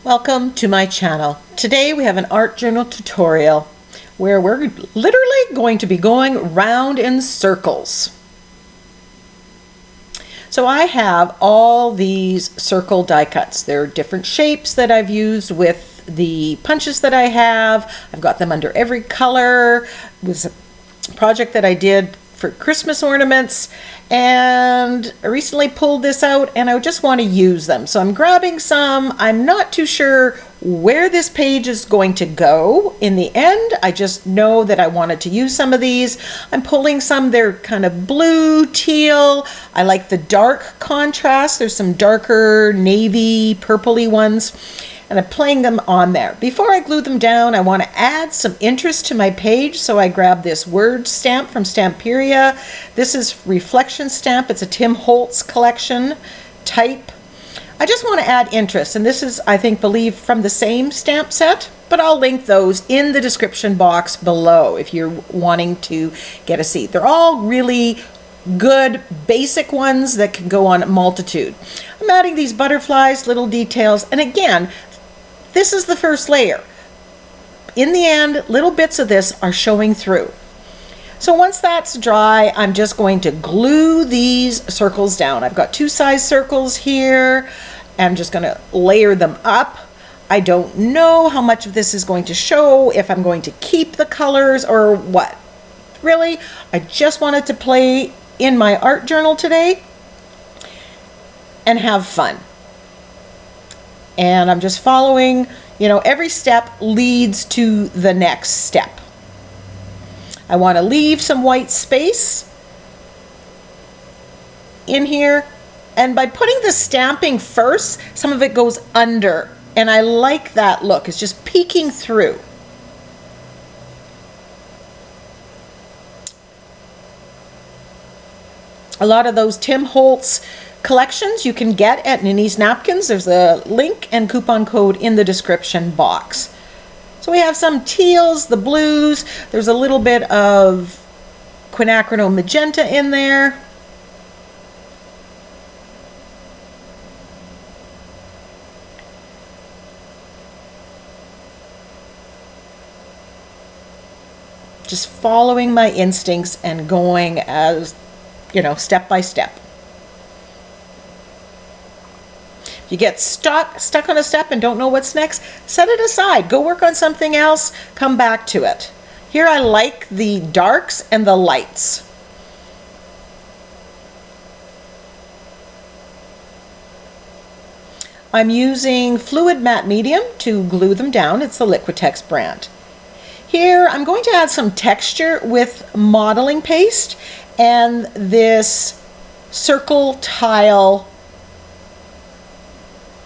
Welcome to my channel. Today we have an art journal tutorial where we're literally going to be going round in circles. So I have all these circle die cuts. They're different shapes that I've used with the punches that I have. I've got them under every color. It was a project that I did for Christmas ornaments, and I recently pulled this out and I just want to use them. So I'm grabbing some. I'm not too sure where this page is going to go in the end. I just know that I wanted to use some of these. I'm pulling some. They're kind of blue, teal. I like the dark contrast. There's some darker navy, purpley ones, and I'm playing them on there. Before I glue them down, I want to add some interest to my page, so I grab this word stamp from Stamperia. This is reflection stamp. It's a Tim Holtz collection type. I just want to add interest, and this is, I believe from the same stamp set, but I'll link those in the description box below if you're wanting to get a see. They're all really good basic ones that can go on a multitude. I'm adding these butterflies, little details, and again, this is the first layer. In the end, little bits of this are showing through. So once that's dry, I'm just going to glue these circles down. I've got two size circles here. I'm just going to layer them up. I don't know how much of this is going to show, if I'm going to keep the colors or what. Really, I just wanted to play in my art journal today and have fun. And I'm just following, every step leads to the next step. I want to leave some white space in here. And by putting the stamping first, some of it goes under. And I like that look. It's just peeking through. A lot of those Tim Holtz collections you can get at NinnysNapkins. There's a link and coupon code in the description box. So we have some teals, the blues. There's a little bit of quinacridone magenta in there. Just following my instincts and going as, step by step. If you get stuck on a step and don't know what's next, set it aside. Go work on something else. Come back to it. Here I like the darks and the lights. I'm using Fluid Matte Medium to glue them down. It's the Liquitex brand. Here I'm going to add some texture with modeling paste and this circle tile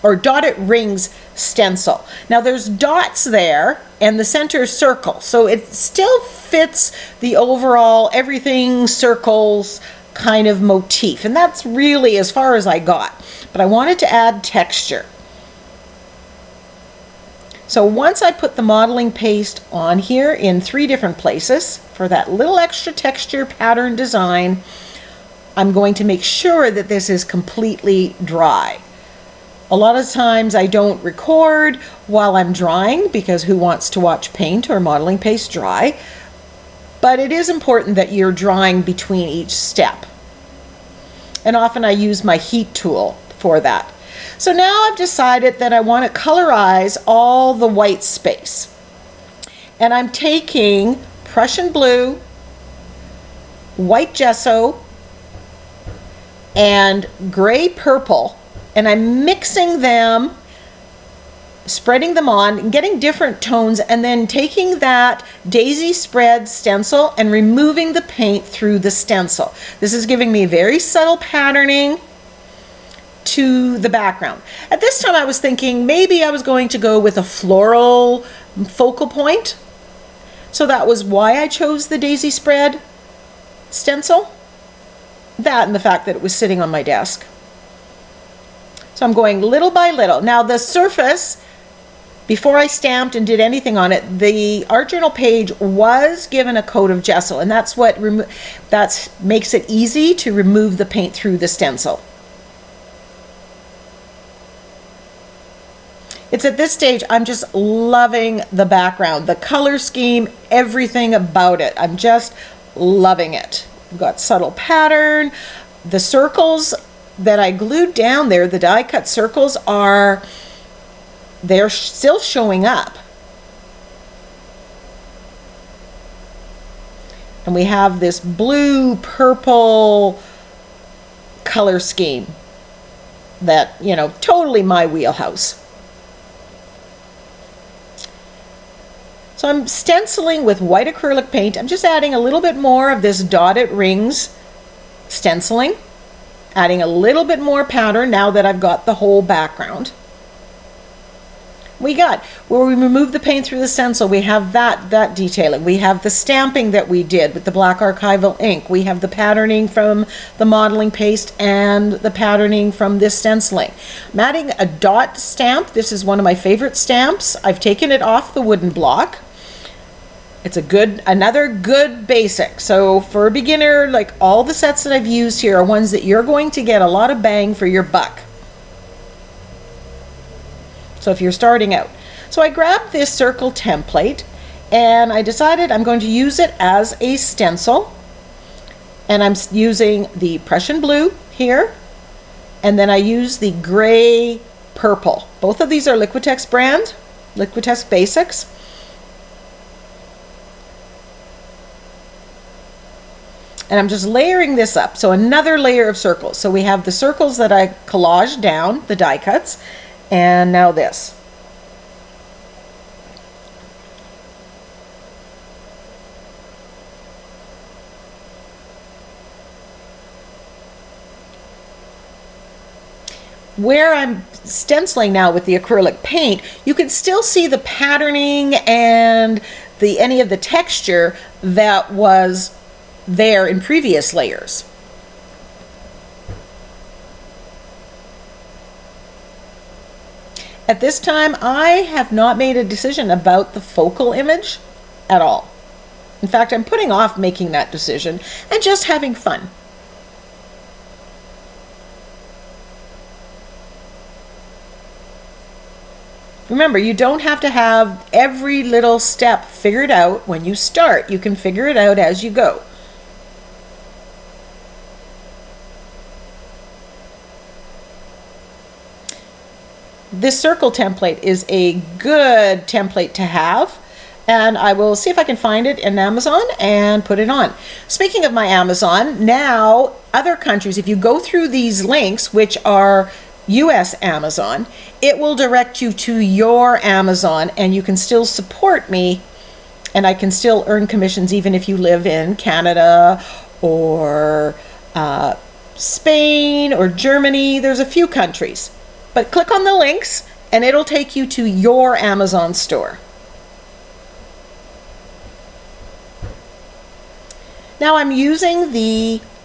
or dotted rings stencil. Now there's dots there and the center is circle, so it still fits the overall everything circles kind of motif, and that's really as far as I got, but I wanted to add texture. So once I put the modeling paste on here in 3 different places for that little extra texture pattern design, I'm going to make sure that this is completely dry. A lot of times I don't record while I'm drying because who wants to watch paint or modeling paste dry? But it is important that you're drying between each step. And often I use my heat tool for that. So now I've decided that I want to colorize all the white space. And I'm taking Prussian blue, white gesso, and gray purple, and I'm mixing them, spreading them on, and getting different tones, and then taking that daisy spread stencil and removing the paint through the stencil. This is giving me very subtle patterning to the background. At this time I was thinking maybe I was going to go with a floral focal point. So that was why I chose the daisy spread stencil. That and the fact that it was sitting on my desk. So I'm going little by little. Now the surface, before I stamped and did anything on it, the art journal page was given a coat of gesso, and that's what makes it easy to remove the paint through the stencil. It's at this stage, I'm just loving the background, the color scheme, everything about it. I'm just loving it. We've got subtle pattern. The circles that I glued down there, the die cut circles they're still showing up. And we have this blue, purple color scheme that, you know, totally my wheelhouse. So I'm stenciling with white acrylic paint. I'm just adding a little bit more of this dotted rings stenciling, adding a little bit more pattern now that I've got the whole background. Where we remove the paint through the stencil, we have that detailing. We have the stamping that we did with the black archival ink. We have the patterning from the modeling paste and the patterning from this stenciling. I'm adding a dot stamp. This is one of my favorite stamps. I've taken it off the wooden block. It's another good basic. So for a beginner, like all the sets that I've used here are ones that you're going to get a lot of bang for your buck. So if you're starting out. So I grabbed this circle template and I decided I'm going to use it as a stencil. And I'm using the Prussian blue here. And then I use the gray purple. Both of these are Liquitex brand, Liquitex Basics. And I'm just layering this up. So another layer of circles. So we have the circles that I collaged down, the die cuts, and now this. Where I'm stenciling now with the acrylic paint, you can still see the patterning and any of the texture that was there in previous layers. At this time, I have not made a decision about the focal image at all. In fact, I'm putting off making that decision and just having fun. Remember, you don't have to have every little step figured out when you start. You can figure it out as you go. This circle template is a good template to have, and I will see if I can find it in Amazon and put it on. Speaking of my Amazon, now other countries, if you go through these links, which are US Amazon, it will direct you to your Amazon and you can still support me and I can still earn commissions even if you live in Canada or Spain or Germany. There's a few countries. But click on the links and it'll take you to your Amazon store. Now I'm using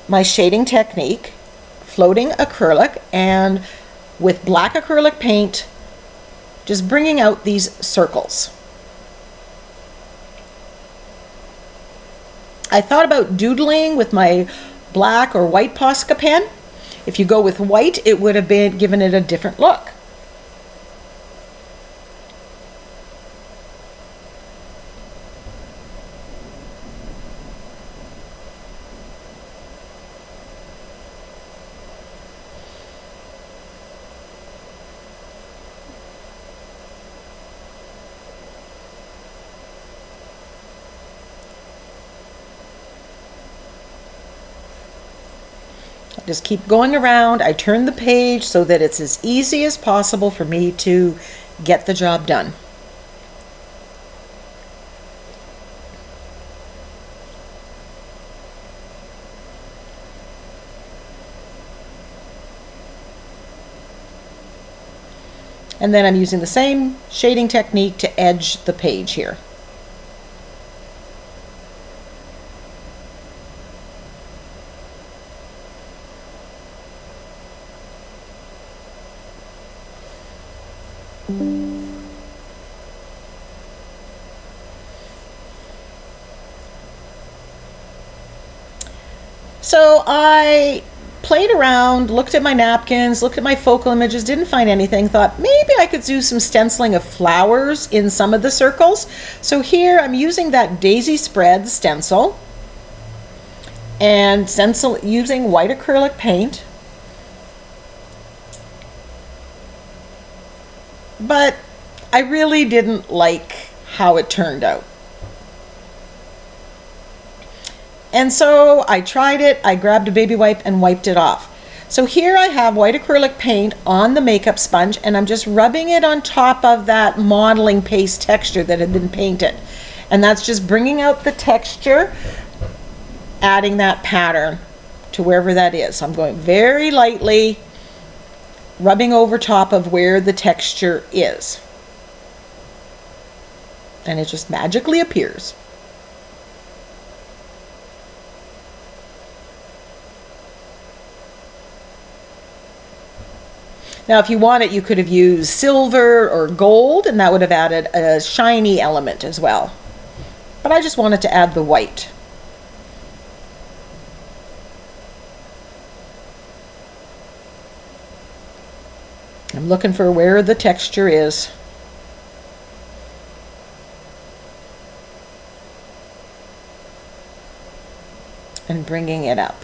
my shading technique, floating acrylic, and with black acrylic paint, just bringing out these circles. I thought about doodling with my black or white Posca pen. If you go with white, it would have been given it a different look. Just keep going around. I turn the page so that it's as easy as possible for me to get the job done. And then I'm using the same shading technique to edge the page here. So I played around, looked at my napkins, looked at my focal images, didn't find anything, thought maybe I could do some stenciling of flowers in some of the circles. So here I'm using that daisy spread stencil and stencil using white acrylic paint. But I really didn't like how it turned out. And so I tried it, I grabbed a baby wipe and wiped it off. So here I have white acrylic paint on the makeup sponge, and I'm just rubbing it on top of that modeling paste texture that had been painted. And that's just bringing out the texture, adding that pattern to wherever that is. So I'm going very lightly, rubbing over top of where the texture is. And it just magically appears. Now, if you want it, you could have used silver or gold, and that would have added a shiny element as well. But I just wanted to add the white. I'm looking for where the texture is. And bringing it up.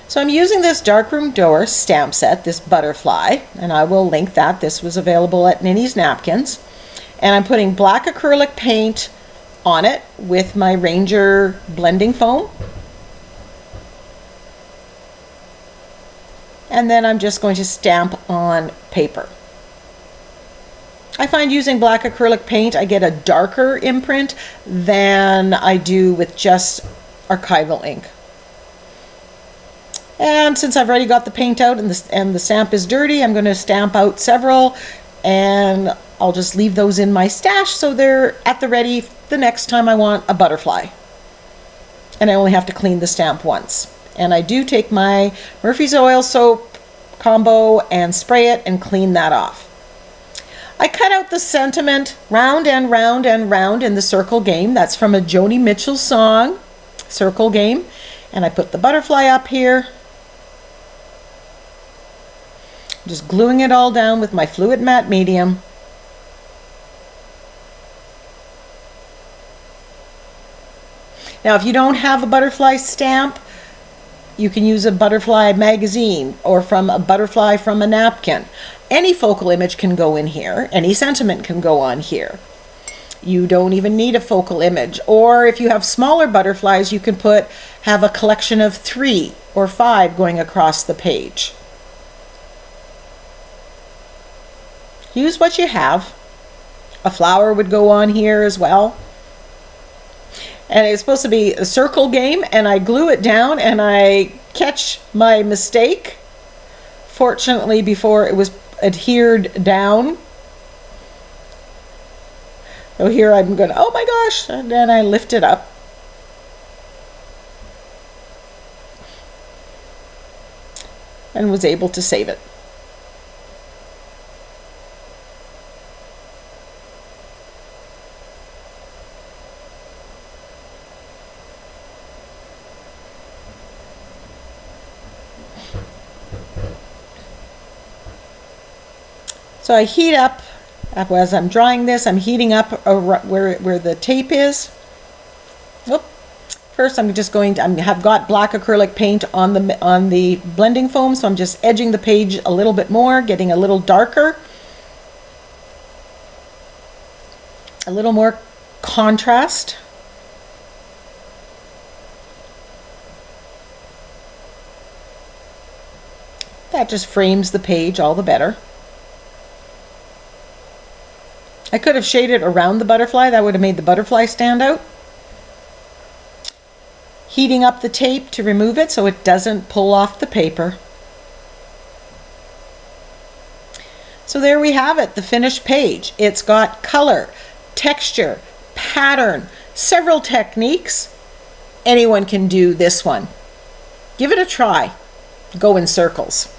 So I'm using this Darkroom Door stamp set, this butterfly, and I will link that. This was available at NinnysNapkins. And I'm putting black acrylic paint on it with my Ranger blending foam. And then I'm just going to stamp on paper. I find using black acrylic paint, I get a darker imprint than I do with just archival ink. And since I've already got the paint out and the stamp is dirty, I'm going to stamp out several, and I'll just leave those in my stash so they're at the ready the next time I want a butterfly. And I only have to clean the stamp once. And I do take my Murphy's Oil soap combo and spray it and clean that off. I cut out the sentiment round and round and round in the circle game. That's from a Joni Mitchell song, Circle Game. And I put the butterfly up here. Just gluing it all down with my fluid matte medium. Now, if you don't have a butterfly stamp, you can use a butterfly magazine or from a butterfly from a napkin. Any focal image can go in here. Any sentiment can go on here. You don't even need a focal image. Or if you have smaller butterflies, you can have a collection of 3 or 5 going across the page. Use what you have. A flower would go on here as well. And it's supposed to be a circle game, and I glue it down and I catch my mistake. Fortunately, before it was adhered down. So here I'm going, oh my gosh, and then I lift it up. And was able to save it. So I heat up, as I'm drying this, I'm heating up where the tape is. Whoop. First I'm just going to, have got black acrylic paint on the blending foam, so I'm just edging the page a little bit more, getting a little darker. A little more contrast. That just frames the page all the better. I could have shaded around the butterfly. That would have made the butterfly stand out. Heating up the tape to remove it so it doesn't pull off the paper. So there we have it, the finished page. It's got color, texture, pattern, several techniques. Anyone can do this one. Give it a try. Go in circles.